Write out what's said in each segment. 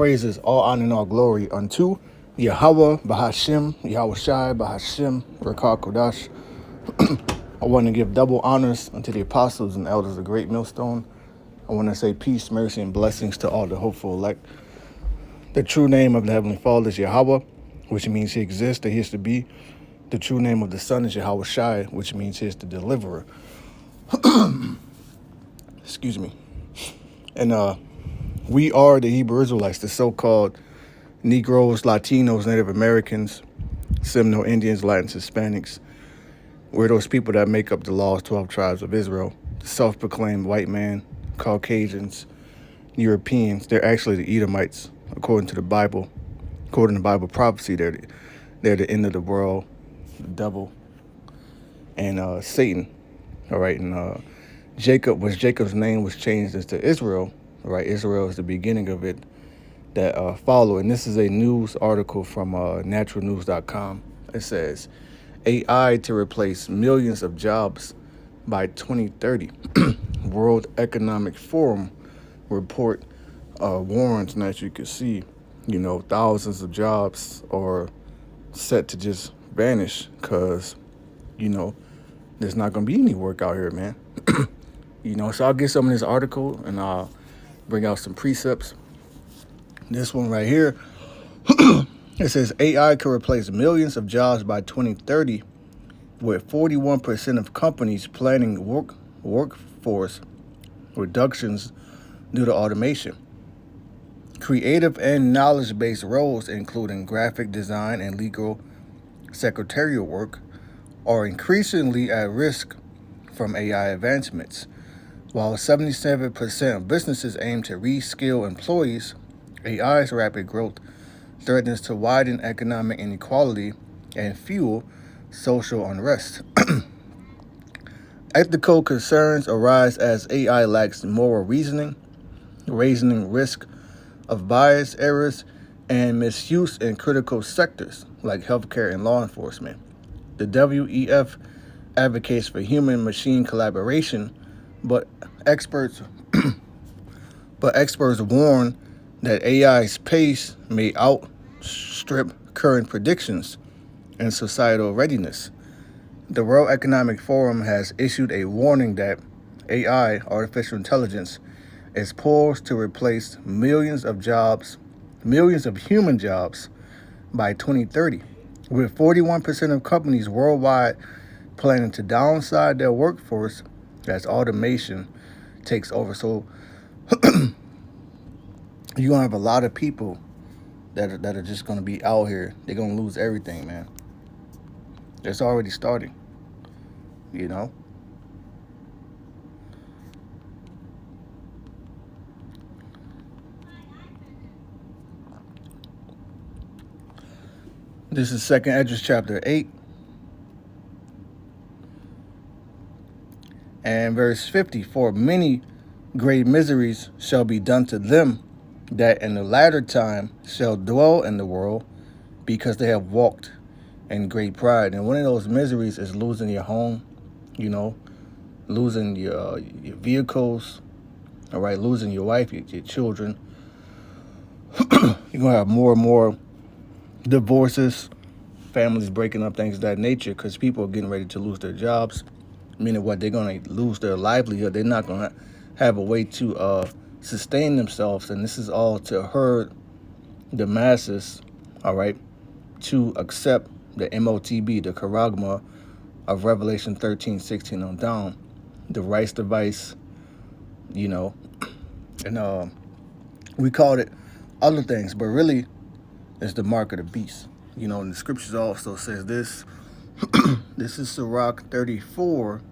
Praises, all honor and all glory unto Yahweh, Bahashim, Yahweh Shai, Bahashim, Rakah Kodash. I want to give double honors unto the apostles and elders of the great millstone. I want to say peace, mercy, and blessings to all the hopeful elect. The true name of the Heavenly Father is Yahweh, which means He exists, that He is to be. The true name of the Son is Yahweh Shai, which means He is the deliverer. Excuse me. And we are the Hebrew Israelites, the so-called Negroes, Latinos, Native Americans, Seminole Indians, Latins, Hispanics. We're those people that make up the lost 12 tribes of Israel, the self-proclaimed white man, Caucasians, Europeans. They're actually the Edomites, according to the Bible. According to Bible prophecy, they're the end of the world, the devil, and Satan. All right, and Jacob's name was changed into Israel. All right, Israel is the beginning of it that follow. And this is a news article from naturalnews.com. It says, AI to replace millions of jobs by 2030. World Economic Forum report warns, and as you can see, thousands of jobs are set to just vanish because, there's not going to be any work out here, man. So I'll get some of this article and I'll bring out some precepts. This one right here, it says AI could replace millions of jobs by 2030, with 41% of companies planning workforce reductions due to automation. Creative and knowledge-based roles, including graphic design and legal secretarial work, are increasingly at risk from AI advancements. While 77% of businesses aim to reskill employees, AI's rapid growth threatens to widen economic inequality and fuel social unrest. Ethical concerns arise as AI lacks moral reasoning, raising risk of bias, errors, and misuse in critical sectors like healthcare and law enforcement. The WEF advocates for human-machine collaboration, but experts warn that AI's pace may outstrip current predictions and societal readiness. The World Economic Forum has issued a warning that AI, artificial intelligence, is poised to replace millions of human jobs by 2030, with 41% of companies worldwide planning to downside their workforce as automation takes over. So you're going to have a lot of people that are just going to be out here. They're going to lose everything, man. It's already starting, This is 2nd Esdras chapter 8 and verse 50. For many great miseries shall be done to them that in the latter time shall dwell in the world, because they have walked in great pride. And one of those miseries is losing your home, losing your vehicles, all right, losing your wife, your children. You're going to have more and more divorces, families breaking up, things of that nature, because people are getting ready to lose their jobs, meaning what, they're going to lose their livelihood. They're not going to have a way to sustain themselves, and this is all to herd the masses, all right, to accept the MOTB, the charagma of Revelation 13:16 on down, the rice device, and we called it other things, but really it's the mark of the beast. And the scriptures also says this. This is Sirach 34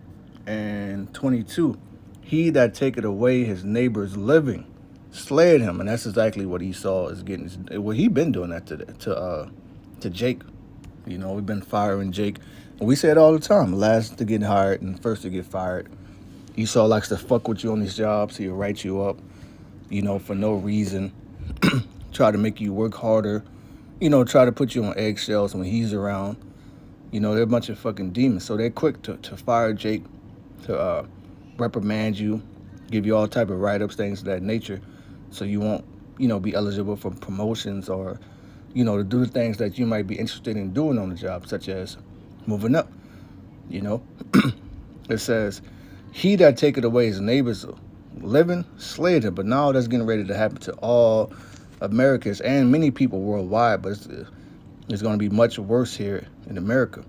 and 22. He that taketh away his neighbor's living slayed him. And that's exactly what Esau is getting. Well, he been doing that to Jake. We've been firing Jake. And we say it all the time. Last to get hired and first to get fired. Esau likes to fuck with you on these jobs. He'll write you up, for no reason. Try to make you work harder. Try to put you on eggshells when he's around. They're a bunch of fucking demons. So they're quick to fire Jake, to reprimand you, give you all type of write-ups, things of that nature, so you won't be eligible for promotions or, to do the things that you might be interested in doing on the job, such as moving up. You know, it says, "He that taketh away his neighbor's living slayed him." But now that's getting ready to happen to all Americans and many people worldwide. But it's going to be much worse here in America.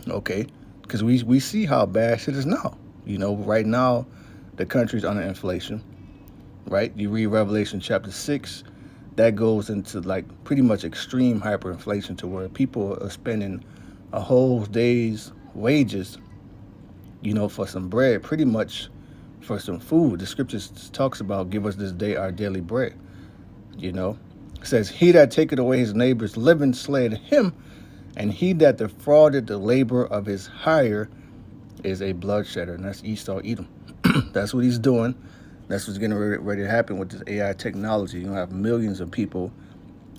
Okay, because we see how bad shit is now. Right now, the country's under inflation. Right? You read Revelation chapter 6, that goes into like pretty much extreme hyperinflation to where people are spending a whole day's wages, for some bread, pretty much for some food. The scriptures talks about give us this day our daily bread. It says, "He that taketh away his neighbor's living slayeth him, and he that defrauded the labor of his hire is a bloodshedder." And that's Esau Edom. That's what he's doing. That's what's getting ready to happen with this AI technology. You're going to have millions of people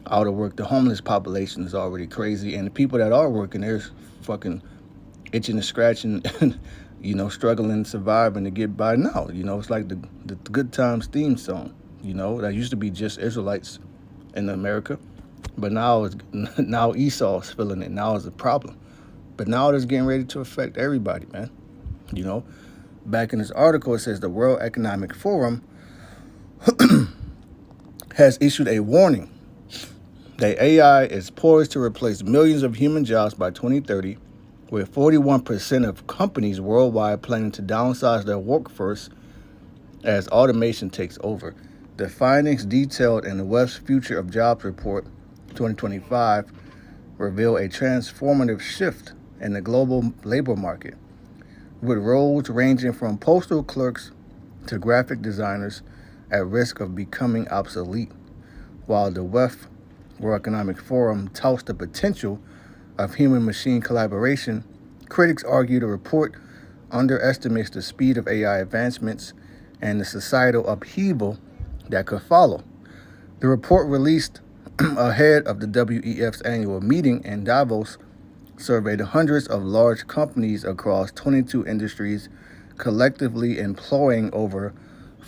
out of work. The homeless population is already crazy. And the people that are working, they're fucking itching and scratching and, struggling, surviving to get by now. It's like the Good Times theme song. That used to be just Israelites in America. But now Esau's feeling it. Now it's a problem. But now it's getting ready to affect everybody, man. Back in this article, it says the World Economic Forum has issued a warning that AI is poised to replace millions of human jobs by 2030, with 41% of companies worldwide planning to downsize their workforce as automation takes over. The findings detailed in the West Future of Jobs Report 2025 reveal a transformative shift in the global labor market, with roles ranging from postal clerks to graphic designers at risk of becoming obsolete. While the WEF, World Economic Forum, touts the potential of human-machine collaboration, critics argue the report underestimates the speed of AI advancements and the societal upheaval that could follow. The report, released ahead of the WEF's annual meeting in Davos, surveyed hundreds of large companies across 22 industries, collectively employing over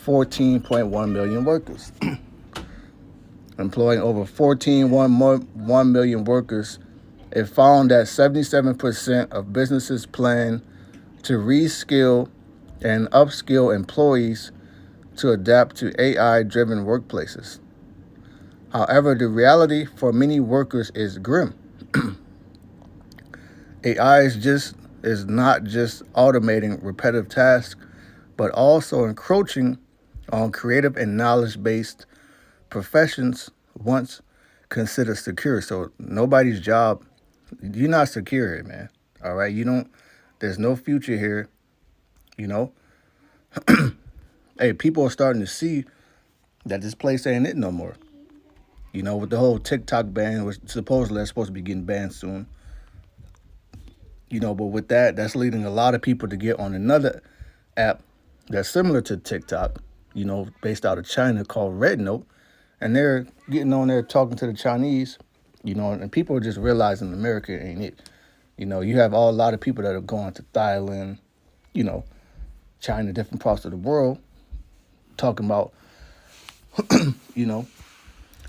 14.1 million workers. Employing over 14.1 million workers, it found that 77% of businesses plan to reskill and upskill employees to adapt to AI-driven workplaces. However, the reality for many workers is grim. AI is not just automating repetitive tasks, but also encroaching on creative and knowledge-based professions once considered secure. So nobody's job, you're not secure here, man. All right, there's no future here. Hey, people are starting to see that this place ain't it no more. With the whole TikTok ban, which supposedly that's supposed to be getting banned soon. But with that's leading a lot of people to get on another app that's similar to TikTok, based out of China, called Red Note. And they're getting on there talking to the Chinese, and people are just realizing America ain't it. You have a lot of people that are going to Thailand, China, different parts of the world, talking about,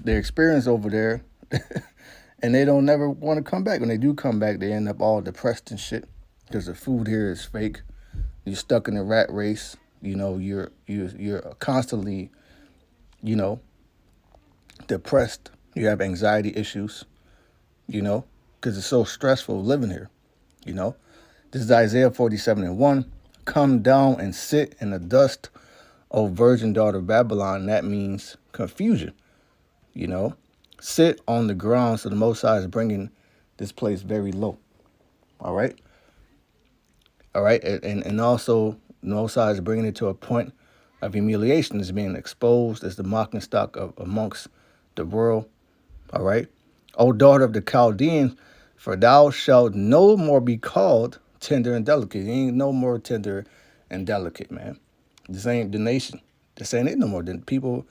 their experience over there. And they don't never want to come back. When they do come back, they end up all depressed and shit because the food here is fake. You're stuck in a rat race. You're constantly, depressed. You have anxiety issues, because it's so stressful living here. This is Isaiah 47:1. "Come down and sit in the dust, O virgin daughter of Babylon." That means confusion. Sit on the ground. So the Most High is bringing this place very low. All right. And also the Most High is bringing it to a point of humiliation. Is being exposed as the mocking stock amongst the world. All right. "O daughter of the Chaldeans, for thou shalt no more be called tender and delicate." You ain't no more tender and delicate, man. This ain't the nation. This ain't it no more. Then people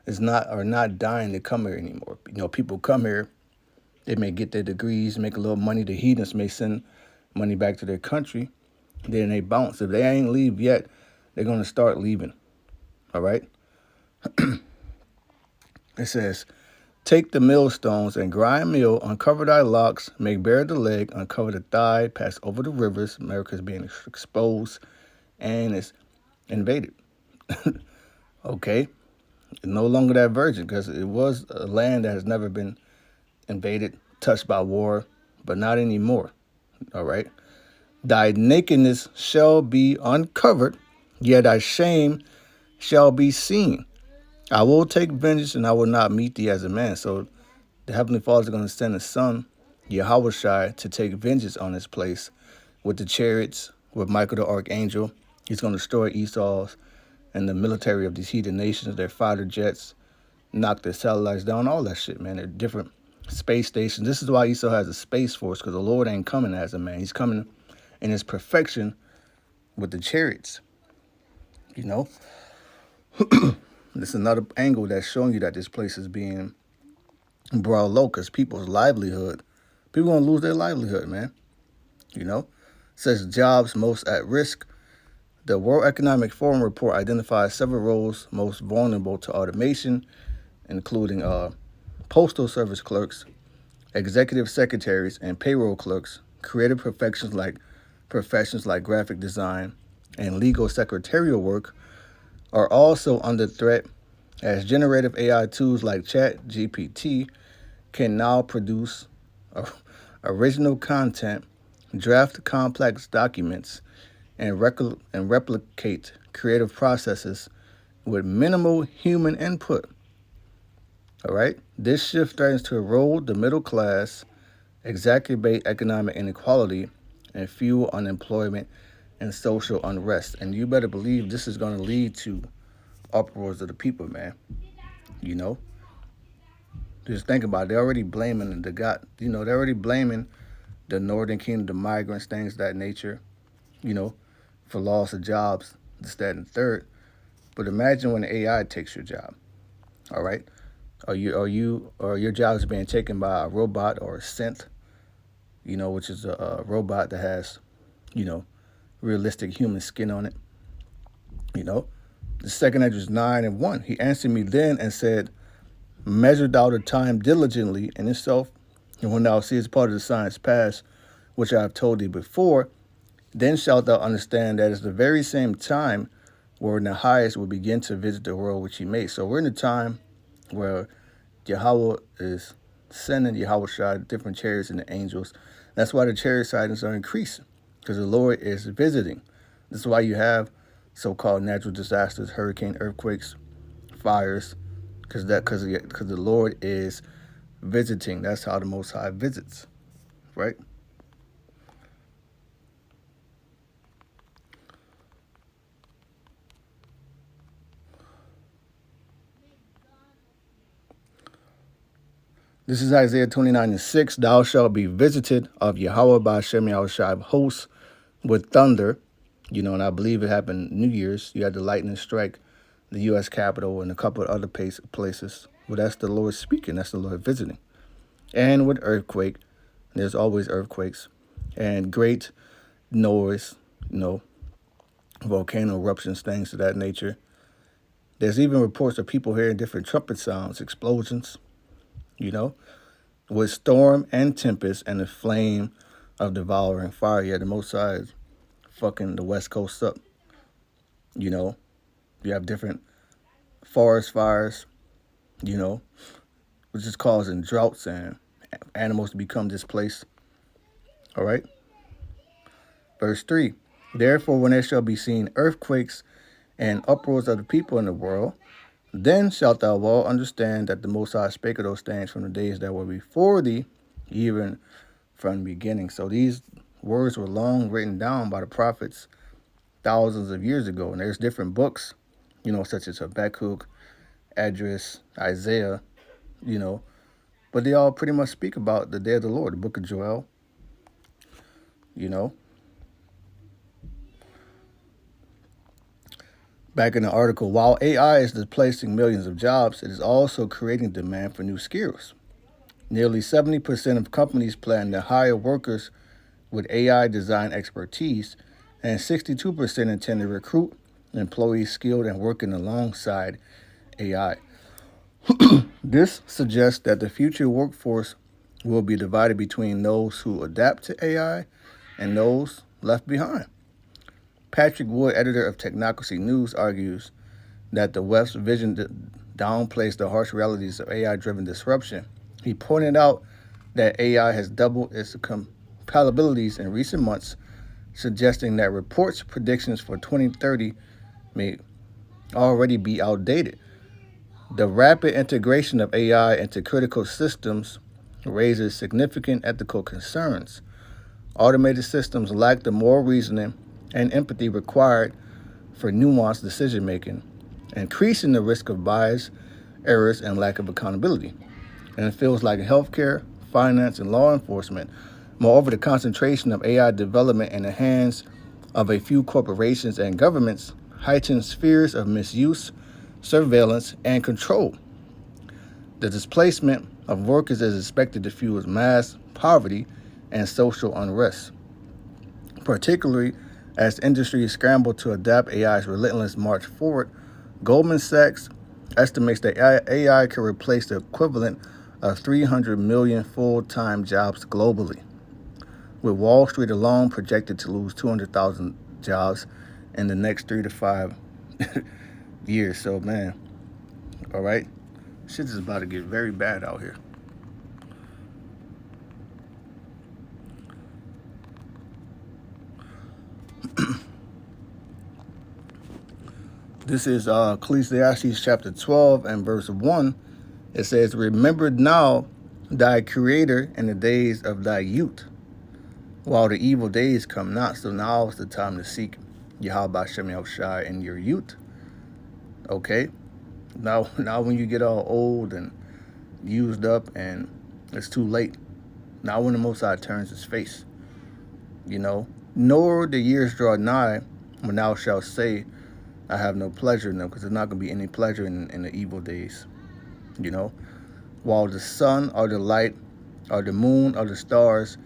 are not dying to come here anymore. People come here, they may get their degrees, make a little money. The heathens may send money back to their country. Then they bounce. If they ain't leave yet, they're going to start leaving. All right. It says, take the millstones and grind meal, uncover thy locks, make bare the leg, uncover the thigh, pass over the rivers. America is being exposed and is invaded. Okay, no longer that virgin because it was a land that has never been invaded, touched by war, but not anymore. All right. Thy nakedness shall be uncovered, yet thy shame shall be seen. I will take vengeance and I will not meet thee as a man. So the Heavenly Father is going to send his son, Yahushua, to take vengeance on this place with the chariots, with Michael the Archangel. He's going to destroy Esau's and the military of these heathen nations, their fighter jets, knock their satellites down, all that shit, man. They're different space stations. This is why Esau has a space force, because the Lord ain't coming as a man. He's coming in his perfection with the chariots, you know. This is another angle that's showing you that this place is being brought low because people's livelihood, people going to lose their livelihood, man. You know, it says jobs most at risk. The World Economic Forum report identifies several roles most vulnerable to automation, including postal service clerks, executive secretaries, and payroll clerks. Creative professions like graphic design and legal secretarial work are also under threat, as generative AI tools like ChatGPT can now produce original content, draft complex documents, and replicate creative processes with minimal human input. All right? This shift threatens to erode the middle class, exacerbate economic inequality, and fuel unemployment and social unrest. And you better believe this is going to lead to uproars of the people, man. You know? Just think about it. They're already blaming they're already blaming the Northern Kingdom, the migrants, things of that nature, you know, for loss of jobs, this, that, and the third. But imagine when AI takes your job. All right? Or your job is being taken by a robot or a synth, you know, which is a robot that has, you know, realistic human skin on it. You know, the second Esdras 9:1. He answered me then and said, measure thou the time diligently in itself, and when thou seest part of the science past, which I have told thee before, then shalt thou understand that it's the very same time wherein the highest will begin to visit the world which he made. So we're in the time where Yahweh is sending Yahushua different chariots and the angels. That's why the chariot sightings are increasing, because the Lord is visiting. This is why you have so-called natural disasters, hurricane, earthquakes, fires, because the Lord is visiting. That's how the Most High visits, right? This is Isaiah 29:6. Thou shalt be visited of Yahweh by Hashem Yahushua of hosts with thunder. You know, and I believe it happened New Year's. You had the lightning strike the U.S. Capitol and a couple of other places. Well, that's the Lord speaking. That's the Lord visiting. And with earthquake, there's always earthquakes. And great noise, you know, volcano eruptions, things of that nature. There's even reports of people hearing different trumpet sounds, explosions, you know, with storm and tempest and the flame of devouring fire. Yeah, the Most High is fucking the West Coast up. You know, you have different forest fires, you know, which is causing droughts and animals to become displaced. All right. Verse 3. Therefore, when there shall be seen earthquakes and uproars of the people in the world, then shalt thou all understand that the Most High spake of those things from the days that were before thee, even from the beginning. So these words were long written down by the prophets thousands of years ago. And there's different books, you know, such as Habakkuk, Esdras, Isaiah, you know, but they all pretty much speak about the day of the Lord, the book of Joel, you know. Back in the article, while AI is displacing millions of jobs, it is also creating demand for new skills. Nearly 70% of companies plan to hire workers with AI design expertise, and 62% intend to recruit employees skilled and working alongside AI. This suggests that the future workforce will be divided between those who adapt to AI and those left behind. Patrick Wood, editor of Technocracy News, argues that the West's vision downplays the harsh realities of AI driven disruption. He pointed out that AI has doubled its compatibilities in recent months, suggesting that reports' predictions for 2030 may already be outdated. The rapid integration of AI into critical systems raises significant ethical concerns. Automated systems lack the moral reasoning and empathy required for nuanced decision making, increasing the risk of bias, errors, and lack of accountability. And it feels like healthcare, finance, and law enforcement. Moreover, the concentration of AI development in the hands of a few corporations and governments heightens fears of misuse, surveillance, and control. The displacement of workers is expected to fuel mass poverty and social unrest, particularly as industries scramble to adapt AI's relentless march forward. Goldman Sachs estimates that AI could replace the equivalent of 300 million full-time jobs globally, with Wall Street alone projected to lose 200,000 jobs in the next 3 to 5 years. So, man, all right, shit is about to get very bad out here. This is Ecclesiastes chapter 12 and verse 1. It says, "Remember now thy Creator in the days of thy youth, while the evil days come not." So now is the time to seek Yahweh Shem Yahushai in your youth. Okay? Now when you get all old and used up and it's too late. Now when the Most High turns his face. Nor the years draw nigh when thou shalt say, I have no pleasure in them, because there's not going to be any pleasure in the evil days. While the sun or the light or the moon or the stars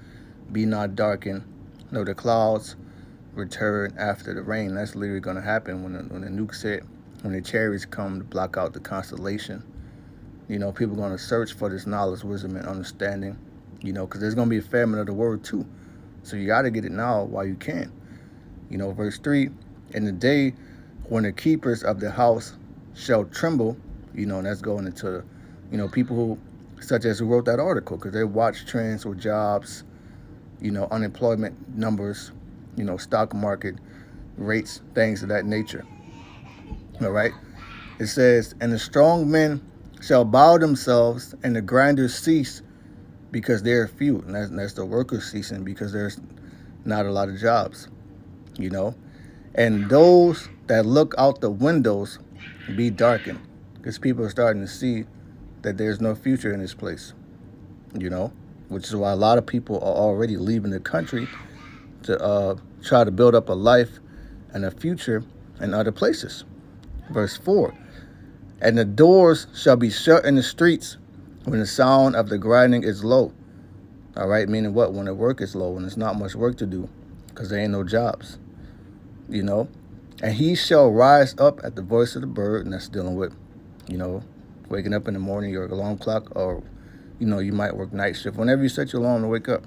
be not darkened, nor the clouds return after the rain. That's literally going to happen when the nukes hit, when the chariots come to block out the constellation. People are going to search for this knowledge, wisdom, and understanding, because there's going to be a famine of the word too. So you got to get it now while you can. Verse 3, in the day when the keepers of the house shall tremble, and that's going into, people who, such as who wrote that article, because they watch trends with jobs, unemployment numbers, stock market rates, things of that nature. All right. It says, and the strong men shall bow themselves, and the grinders cease, because they are few. And that's the workers ceasing, because there's not a lot of jobs, And those that look out the windows be darkened, because people are starting to see that there's no future in this place, which is why a lot of people are already leaving the country to try to build up a life and a future in other places. Verse 4, and the doors shall be shut in the streets when the sound of the grinding is low. All right, meaning what? When the work is low, when there's not much work to do, because there ain't no jobs, And he shall rise up at the voice of the bird, and that's dealing with, waking up in the morning, your alarm clock, or, you might work night shift. Whenever you set your alarm to wake up,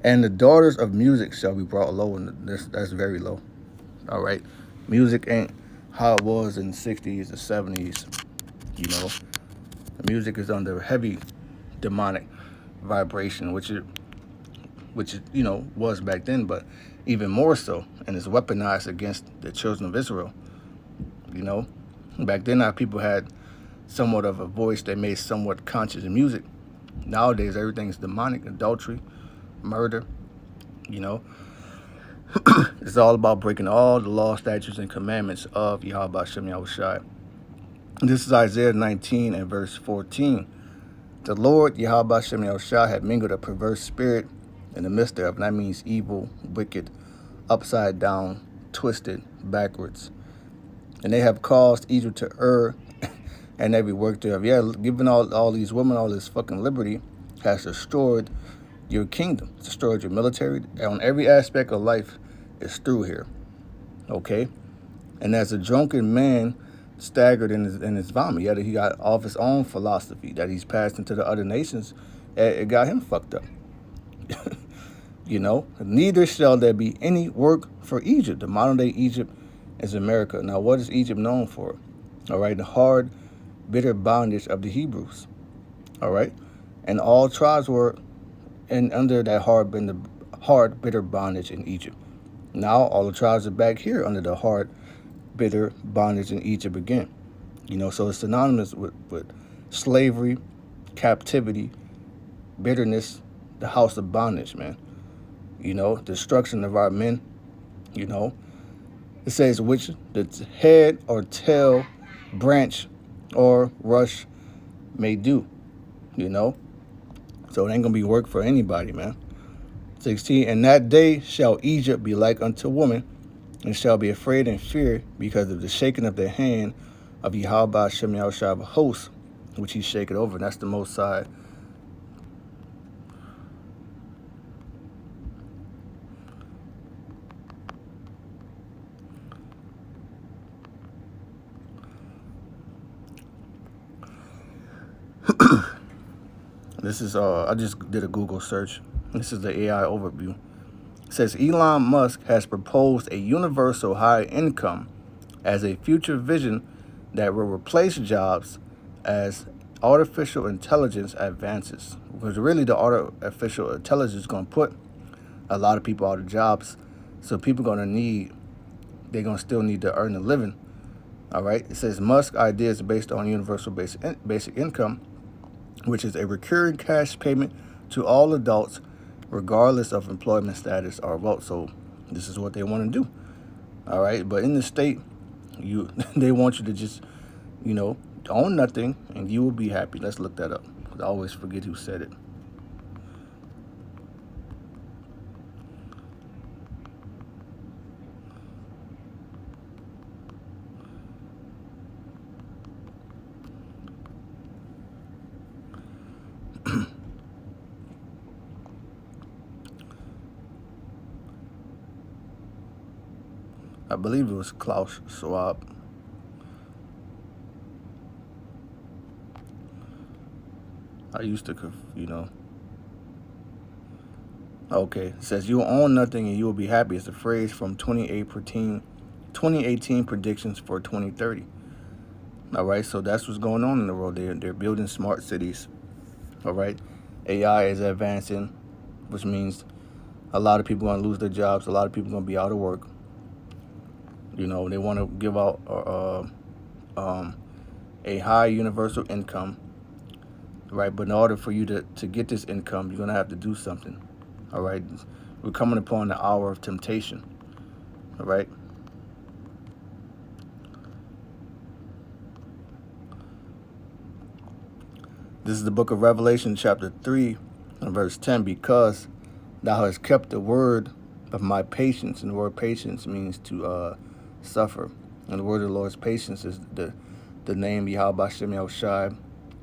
And the daughters of music shall be brought low, and that's very low. All right, music ain't how it was in the 60s, the 70s, The music is under heavy demonic vibration, which it was back then, but even more so, and it's weaponized against the children of Israel. Back then, our people had somewhat of a voice. They made somewhat conscious in music. Nowadays, everything's demonic, adultery, murder. It's all about breaking all the law, statutes, and commandments of Yahweh Shem Yahushai. This is Isaiah 19 and verse 14. The Lord Yahweh Shem Yahushai had mingled a perverse spirit in the midst thereof, and that means evil, wicked, upside down, twisted, backwards. And they have caused Egypt to err and every work thereof. Yeah, giving all these women all this fucking liberty has destroyed your kingdom. It's destroyed your military. On every aspect of life is through here. Okay? And as a drunken man staggered in his vomit. He got off his own philosophy that he's passed into the other nations. It got him fucked up. Neither shall there be any work for Egypt. The modern day Egypt is America. Now, what is Egypt known for? All right, the hard, bitter bondage of the Hebrews. All right, and all tribes were under that hard, bitter bondage in Egypt. Now, all the tribes are back here under the hard, bitter bondage in Egypt again. So it's synonymous with slavery, captivity, bitterness, the house of bondage, man. Destruction of our men. It says which the head or tail, branch, or rush may do. So it ain't gonna be work for anybody, man. 16, and that day shall Egypt be like unto woman, and shall be afraid and fear because of the shaking of the hand of Yahweh Shem Yahushua of hosts, which he shaketh over. And that's the Most High. This is I just did a Google search. This is the AI overview. It says Elon Musk has proposed a universal high income as a future vision that will replace jobs as artificial intelligence advances. Because really the artificial intelligence is going to put a lot of people out of jobs. So people they're going to still need to earn a living. All right. It says Musk ideas based on universal basic income, which is a recurring cash payment to all adults, regardless of employment status or wealth. So this is what they want to do. All right. But in the state, they want you to just, own nothing and you will be happy. Let's look that up. I always forget who said it. I believe it was Klaus Schwab. I used to, Okay, it says you will own nothing and you will be happy. It's a phrase from 2018 predictions for 2030. All right, so that's what's going on in the world. They're building smart cities. All right, AI is advancing, which means a lot of people are going to lose their jobs. A lot of people are going to be out of work. They want to give out a high universal income, right? But in order for you to get this income, you're going to have to do something, all right? We're coming upon the hour of temptation, all right? This is the book of Revelation, chapter 3, and verse 10, because thou hast kept the word of my patience. And the word patience means to suffer. And the word of the Lord's patience is the name Yahweh Shem Yahushai.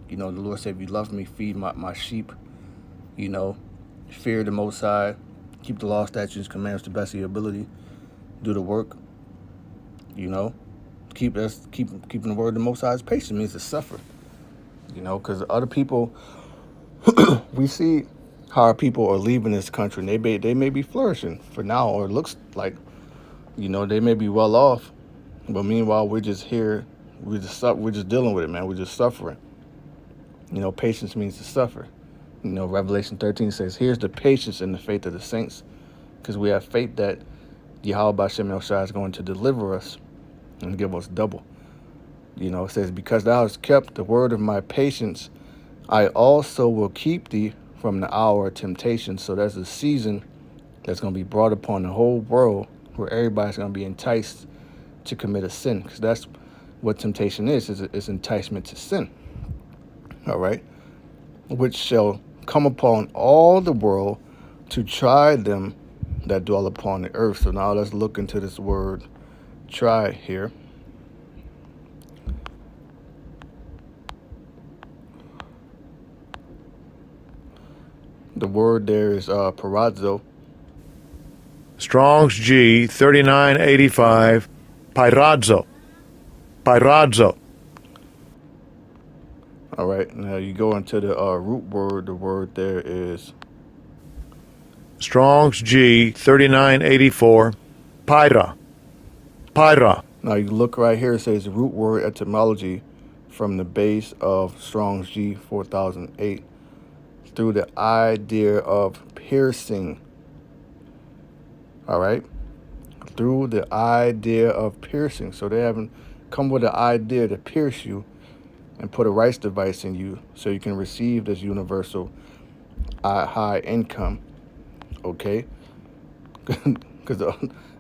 The Lord said, if you love me, feed my sheep. Fear the Most High. Keep the law, statutes, commandments to the best of your ability. Do the work. Keeping the word of the Most High's patience means to suffer. Because other people, we see how our people are leaving this country, and they may be flourishing for now, or it looks like, they may be well off, but meanwhile we're just here, we're just dealing with it, man. We're just suffering. Patience means to suffer. Revelation 13 says, here's the patience and the faith of the saints, because we have faith that Yahweh Shem Yahushua is going to deliver us and give us double. It says, because thou hast kept the word of my patience, I also will keep thee from the hour of temptation. So there's a season that's going to be brought upon the whole world where everybody's going to be enticed to commit a sin, because that's what temptation is enticement to sin. All right, which shall come upon all the world to try them that dwell upon the earth. So now let's look into this word try here. The word there is parazzo. Strong's G 3985, pyrazzo. Pyradzo. All right. Now you go into the root word. The word there is Strong's G 3984. Pyra. Pyra. now you look right here. It says root word etymology from the base of Strong's G 4008 through the idea of piercing. All right. Through the idea of piercing. So they haven't come with the idea to pierce you and put a rice device in you so you can receive this universal high income. Okay. Because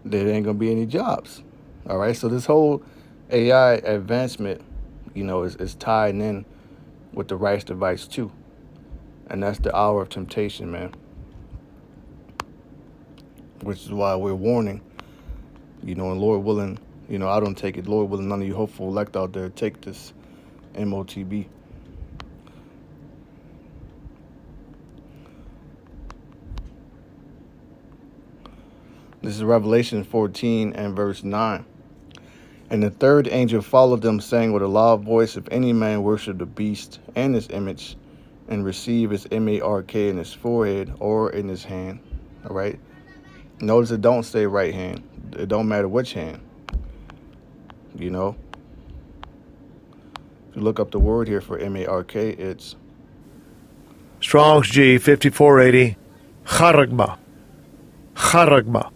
there ain't gonna be any jobs. All right, so this whole AI advancement, is tied in with the rice device too, and that's the hour of temptation, man. Which is why we're warning, and Lord willing, I don't take it. Lord willing, none of you hopeful elect out there take this MOTB. This is Revelation 14 and verse 9. And the third angel followed them, saying with a loud voice, if any man worship the beast and his image, and receive his mark in his forehead or in his hand. All right. Notice it don't say right hand. It don't matter which hand. You know. If you look up the word here for mark, it's Strong's G 5480. Charagma. Charagma.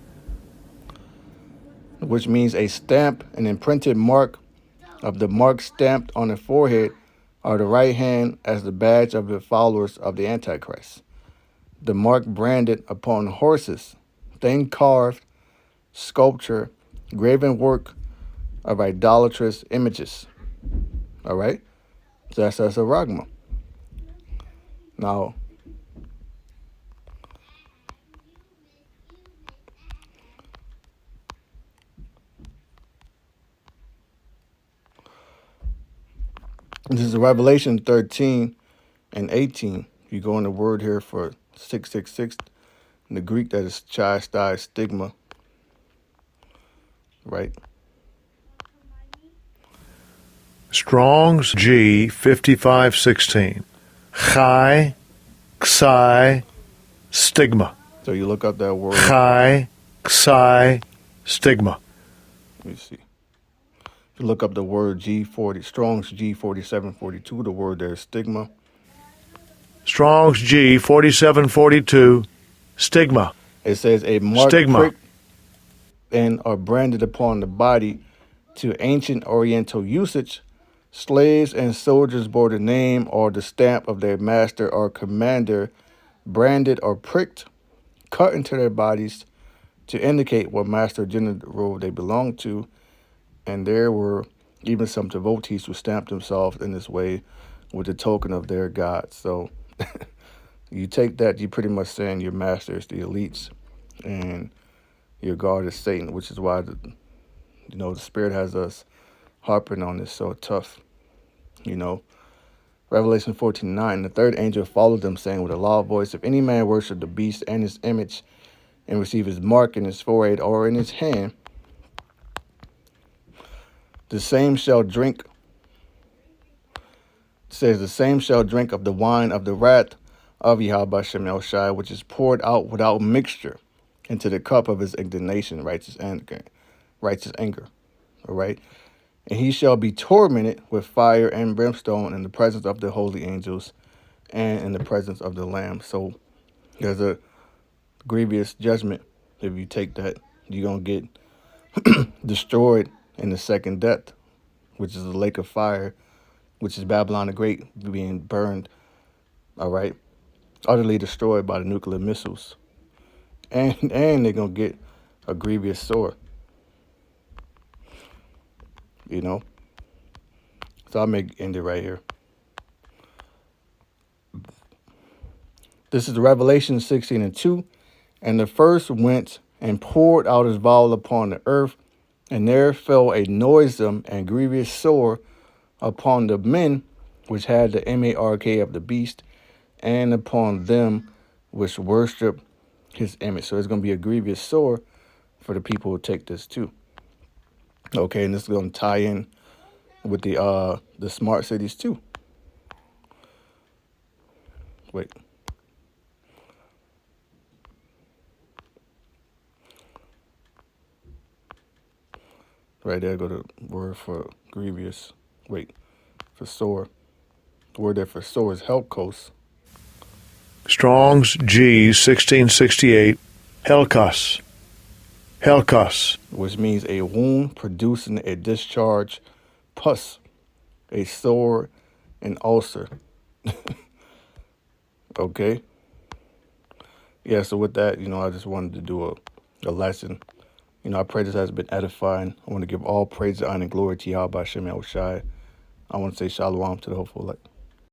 which means a stamp, an imprinted mark of the mark stamped on the forehead or the right hand as the badge of the followers of the Antichrist. The mark branded upon horses, thing carved, sculpture, graven work of idolatrous images. All right? So that's a ragma. Now, this is Revelation 13 and 18. You go in the word here for 666. In the Greek, that is chastised stigma. Right? Strong's G 5516. Chai, Xai, stigma. So you look up that word. Chai, Xai, stigma. Let me see. If you look up the word G40, Strong's G4742, the word there is stigma. Strong's G 4742. Stigma. It says a mark Stigma. pricked and or branded upon the body. To ancient Oriental usage, slaves and soldiers bore the name or the stamp of their master or commander, branded or pricked, cut into their bodies to indicate what master general they belonged to. And there were even some devotees who stamped themselves in this way with the token of their god. So you take that, you pretty much saying your master is the elites and your god is Satan, which is why the Spirit has us harping on this so tough. Revelation 14:9, the third angel followed them, saying with a loud voice, if any man worship the beast and his image and receive his mark in his forehead or in his hand, the same shall drink, says the same shall drink of the wine of the wrath of Yahweh Shem El Shai, which is poured out without mixture into the cup of his indignation, righteous anger. All right. And he shall be tormented with fire and brimstone in the presence of the holy angels and in the presence of the Lamb. So there's a grievous judgment. If you take that, you're going to get destroyed in the second death, which is the lake of fire, which is Babylon the Great being burned, all right, utterly destroyed by the nuclear missiles. And they're going to get a grievous sore. So I'll end it right here. This is Revelation 16:2. And the first went and poured out his vial upon the earth, and there fell a noisome and grievous sore upon the men which had the mark of the beast, and upon them which worship his image. So it's going to be a grievous sore for the people who take this too. Okay, and this is going to tie in with the smart cities too. Wait. Right there go the word for grievous. Wait, for sore. The word there for sore is helkos, Strong's G 1668, Helkos. Helkos. which means a wound producing a discharge, pus, a sore, an ulcer. Okay. Yeah, so with that, I just wanted to do a lesson. I pray this has been edifying. I want to give all praise, honor, and glory to Yahweh Shem Yahushai. I want to say shalom to the hopeful elect.